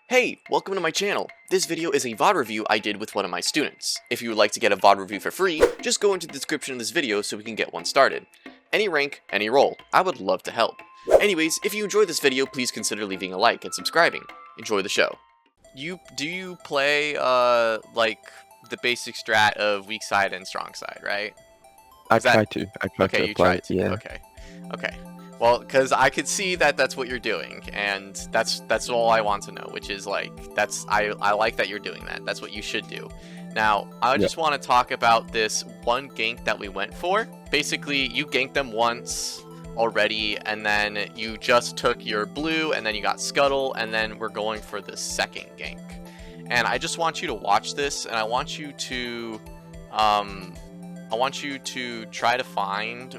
Hey, welcome to my channel. This video is a VOD review I did with one of my students. If you would like to get a VOD review for free, just go into the description of this video so we can get one started. Any rank, any role, I would love to help. Anyways, if you enjoyed this video, please consider leaving a like and subscribing. Enjoy the show. Do you play, like, the basic strat of weak side and strong side, right? I try to apply it, yeah. Okay. Well, because I could see that that's what you're doing, and that's all I want to know, which is like, I like that you're doing that. That's what you should do. Now, I just want to talk about this one gank that we went for. Basically, you ganked them once already, and then you just took your blue, and then you got Scuttle, and then we're going for the second gank. And I just want you to watch this, and I want you to try to find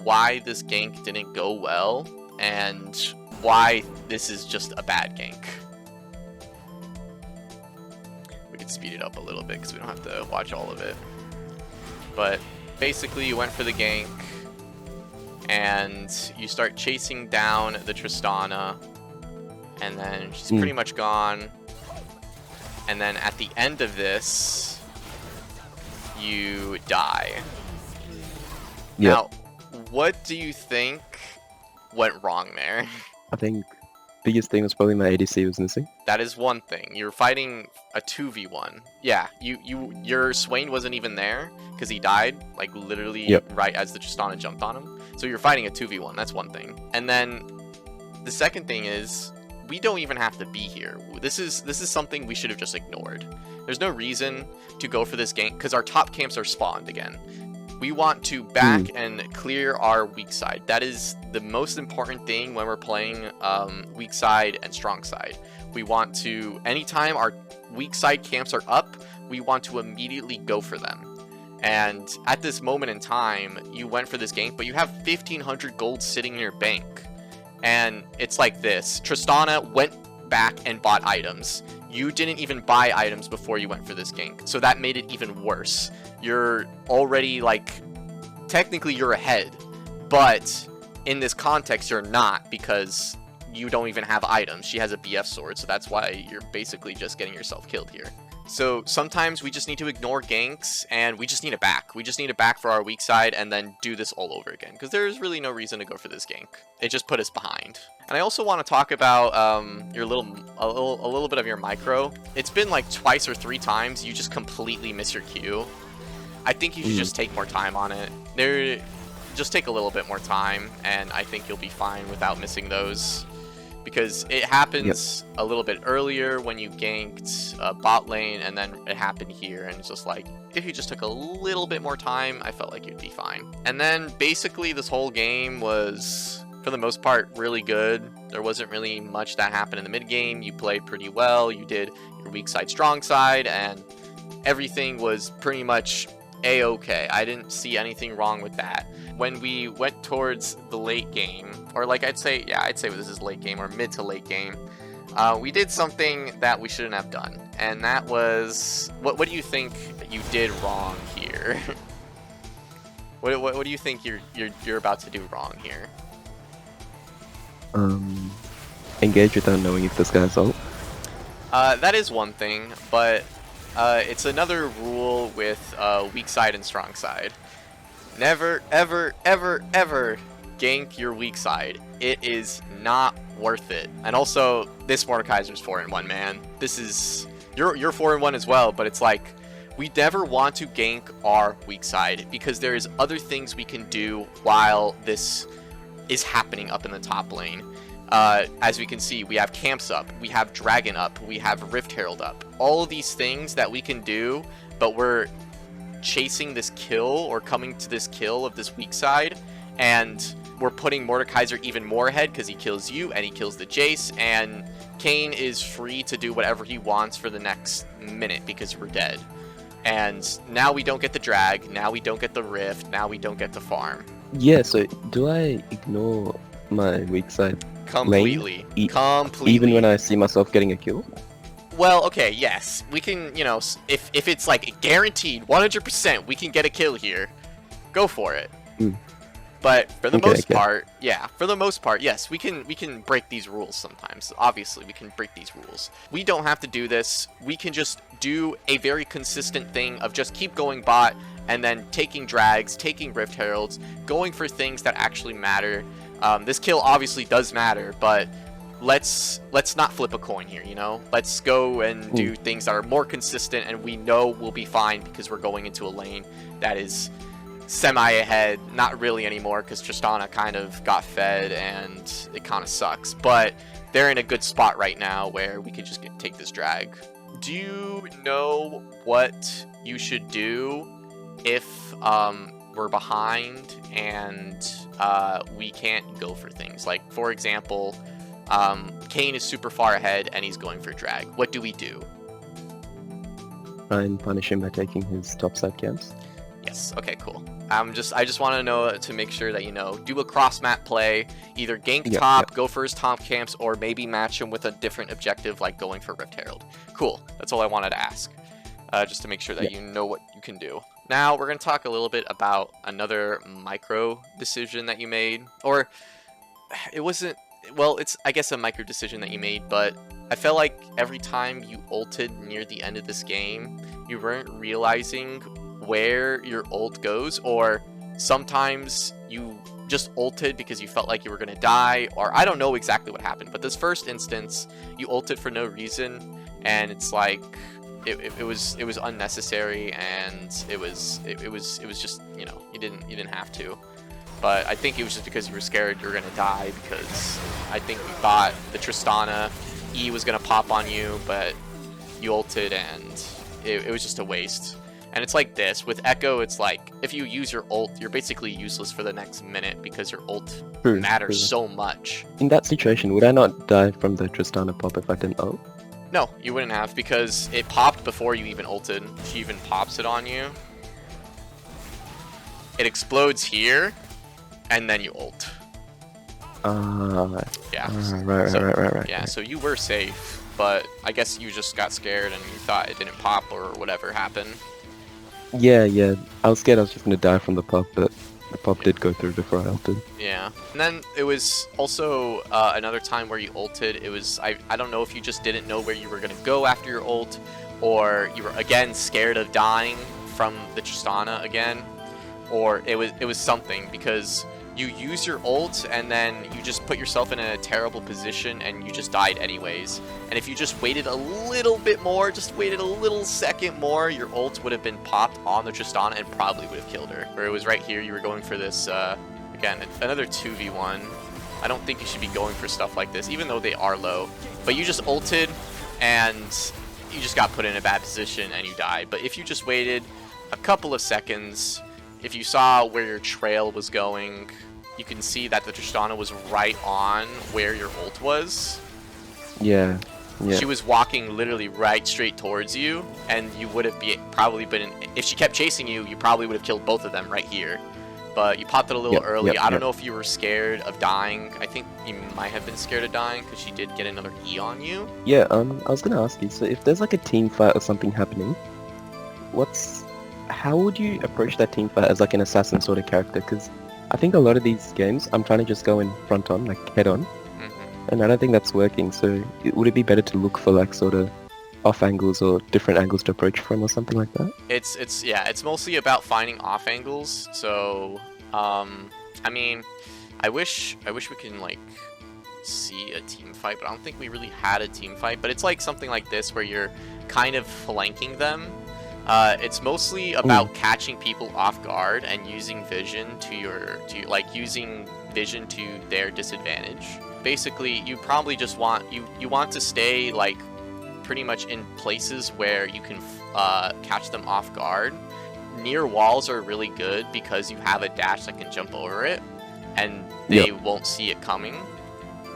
why this gank didn't go well and why this is just a bad gank. We can speed it up a little bit because we don't have to watch all of it. But basically you went for the gank and you start chasing down the Tristana, and then she's pretty much gone. And then at the end of this, you die. Yep. Now, what do you think went wrong there? I think biggest thing was probably my ADC was missing. That is one thing. You're fighting a 2v1. Yeah, your Swain wasn't even there because he died, like literally right as the Tristana jumped on him. So you're fighting a 2v1. That's one thing. And then the second thing is, we don't even have to be here. This is something we should have just ignored. There's no reason to go for this gank because our top camps are spawned again. We want to back and clear our weak side. That is the most important thing when we're playing weak side and strong side. We want to, anytime our weak side camps are up, we want to immediately go for them. And at this moment in time, you went for this gank, but you have 1,500 gold sitting in your bank. And it's like this. Tristana went back and bought items. You didn't even buy items before you went for this gank, so that made it even worse. You're already, like, technically you're ahead, but in this context you're not, because you don't even have items. She has a BF sword, so that's why you're basically just getting yourself killed here. So sometimes we just need to ignore ganks, and we just need a back. We just need a back for our weak side, and then do this all over again, because there's really no reason to go for this gank. It just put us behind. And I also want to talk about a little bit of your micro. It's been like twice or 3 times you just completely miss your Q. I think you should just take more time on it. Just take a little bit more time, and I think you'll be fine without missing those. Because it happens a little bit earlier when you ganked bot lane, and then it happened here, and it's just like, if you just took a little bit more time, I felt like you'd be fine. And then basically this whole game was, for the most part, really good. There wasn't really much that happened in the mid game. You played pretty well. You did your weak side, strong side, and everything was pretty much a-okay. I didn't see anything wrong with that. When we went towards the late game, or like I'd say this is late game or mid to late game, we did something that we shouldn't have done, and that was, what do you think that you did wrong here? what do you think you're about to do wrong here? Engage without knowing if this guy's ult. That is one thing, but it's another rule with weak side and strong side. Never, ever, ever, ever gank your weak side. It is not worth it. And also, this Mordekaiser's 4-in-1, man. This is, you're 4-in-1 as well, but it's like, we never want to gank our weak side because there is other things we can do while this is happening up in the top lane. As we can see, we have camps up, we have dragon up, we have Rift Herald up. All of these things that we can do, but we're chasing this kill or coming to this kill of this weak side, and we're putting Mordekaiser even more ahead because he kills you and he kills the Jace, and Kayn is free to do whatever he wants for the next minute because we're dead. And now we don't get the drag, now we don't get the rift, now we don't get to farm. Yeah, so do I ignore my weak side completely? Completely. Even when I see myself getting a kill? Well, okay, yes. We can, you know, if it's like guaranteed 100% we can get a kill here, go for it. But for the Okay, most okay. part, yeah, for the most part, yes, we can break these rules sometimes. Obviously, we can break these rules. We don't have to do this. We can just do a very consistent thing of just keep going bot and then taking drags, taking Rift Heralds, going for things that actually matter. This kill obviously does matter, but let's not flip a coin here, you know? Let's go and do things that are more consistent and we know we'll be fine because we're going into a lane that is semi ahead. Not really anymore because Tristana kind of got fed and it kind of sucks, but they're in a good spot right now where we could just take this drag. Do you know what you should do if we're behind and we can't go for things? Like, for example, Kane is super far ahead and he's going for drag. What do we do? Try and punish him by taking his topside camps. Yes. Okay. Cool. I just want to know to make sure that you know. Do a cross map play. Either gank top, go for his top camps, or maybe match him with a different objective like going for Rift Herald. Cool. That's all I wanted to ask. Just to make sure that you know what you can do. Now we're going to talk a little bit about another micro decision that you made, or it wasn't. Well, it's I guess a micro decision that you made, but I felt like every time you ulted near the end of this game, you weren't realizing where your ult goes, or sometimes you just ulted because you felt like you were gonna die, or I don't know exactly what happened, but this first instance you ulted for no reason, and it's like it was unnecessary, and it was just, you know, you didn't have to. But I think it was just because you were scared you were gonna die, because I think you thought the Tristana E was gonna pop on you, but you ulted and it was just a waste. And it's like this with Echo, it's like if you use your ult, you're basically useless for the next minute because your ult matters so much. In that situation, would I not die from the Tristana pop if I didn't ult? No, you wouldn't have, because it popped before you even ulted. She even pops it on you. It explodes here, and then you ult. Yeah. Right. Yeah, so you were safe, but I guess you just got scared and you thought it didn't pop or whatever happened. Yeah. I was scared I was just gonna die from the pop, but the pop did go through before I ulted. Yeah. And then it was also another time where you ulted. It was, I don't know if you just didn't know where you were gonna go after your ult, or you were again scared of dying from the Tristana again, or it was something, because you use your ult and then you just put yourself in a terrible position and you just died anyways. And if you just waited a little bit more, just waited a little second more, your ult would have been popped on the Tristana and probably would have killed her. Where it was right here, you were going for this, again, another 2v1. I don't think you should be going for stuff like this, even though they are low. But you just ulted and you just got put in a bad position and you died. But if you just waited a couple of seconds, if you saw where your trail was going, you can see that the Tristana was right on where your ult was. Yeah. She was walking literally right straight towards you, and you would have probably been, if she kept chasing you, you probably would have killed both of them right here. But you popped it a little early. I don't know if you were scared of dying. I think you might have been scared of dying because she did get another E on you. Yeah, I was gonna ask you, so if there's like a team fight or something happening, how would you approach that team fight as like an assassin sort of character? Because I think a lot of these games, I'm trying to just go in front on, like head on, and I don't think that's working. So would it be better to look for like sort of off angles or different angles to approach from or something like that? It's mostly about finding off angles. So I mean, I wish we can like see a team fight, but I don't think we really had a team fight. But it's like something like this where you're kind of flanking them. It's mostly about catching people off guard and using vision using vision to their disadvantage. Basically, you probably just want you want to stay like pretty much in places where you can catch them off guard. Near walls are really good because you have a dash that can jump over it and they won't see it coming.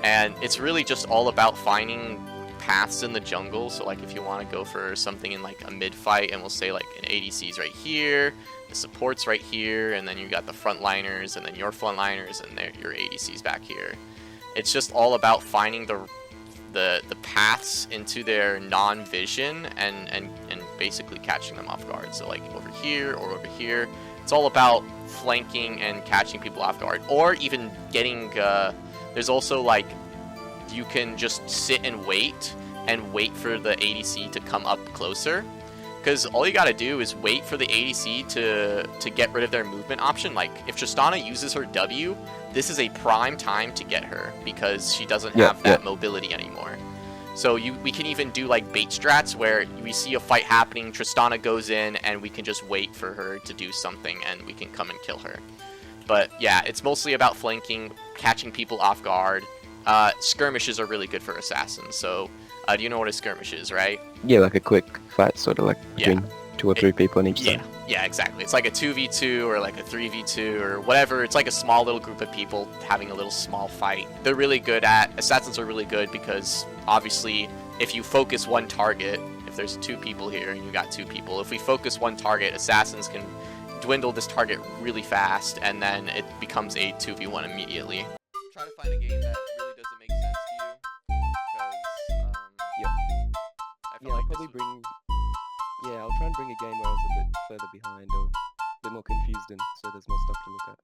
And it's really just all about finding paths in the jungle. So like if you want to go for something in like a mid fight, and we'll say like an ADC's right here, the support's right here, and then you got the frontliners, and then your frontliners, and your ADC's back here. It's just all about finding the paths into their non-vision and basically catching them off guard. So like over here or over here. It's all about flanking and catching people off guard, or even getting. There's also like you can just sit and wait for the ADC to come up closer. Because all you gotta do is wait for the ADC to get rid of their movement option. Like, if Tristana uses her W, this is a prime time to get her, because she doesn't have that mobility anymore. So we can even do, like, bait strats, where we see a fight happening, Tristana goes in, and we can just wait for her to do something, and we can come and kill her. But, yeah, it's mostly about flanking, catching people off guard. Skirmishes are really good for assassins, so... do you know what a skirmish is, right? Yeah, like a quick fight, sort of like between 2 or 3 people on each side. Yeah, exactly. It's like a 2v2 or like a 3v2 or whatever. It's like a small little group of people having a little small fight. They're really good at... Assassins are really good because, obviously, if you focus one target, if there's 2 people here and you got 2 people, if we focus one target, assassins can dwindle this target really fast, and then it becomes a 2v1 immediately. Try to find a game that really doesn't make sense to you. Yeah, I'll probably bring... Yeah, I'll try and bring a game where I was a bit further behind or a bit more confused in, so there's more stuff to look at.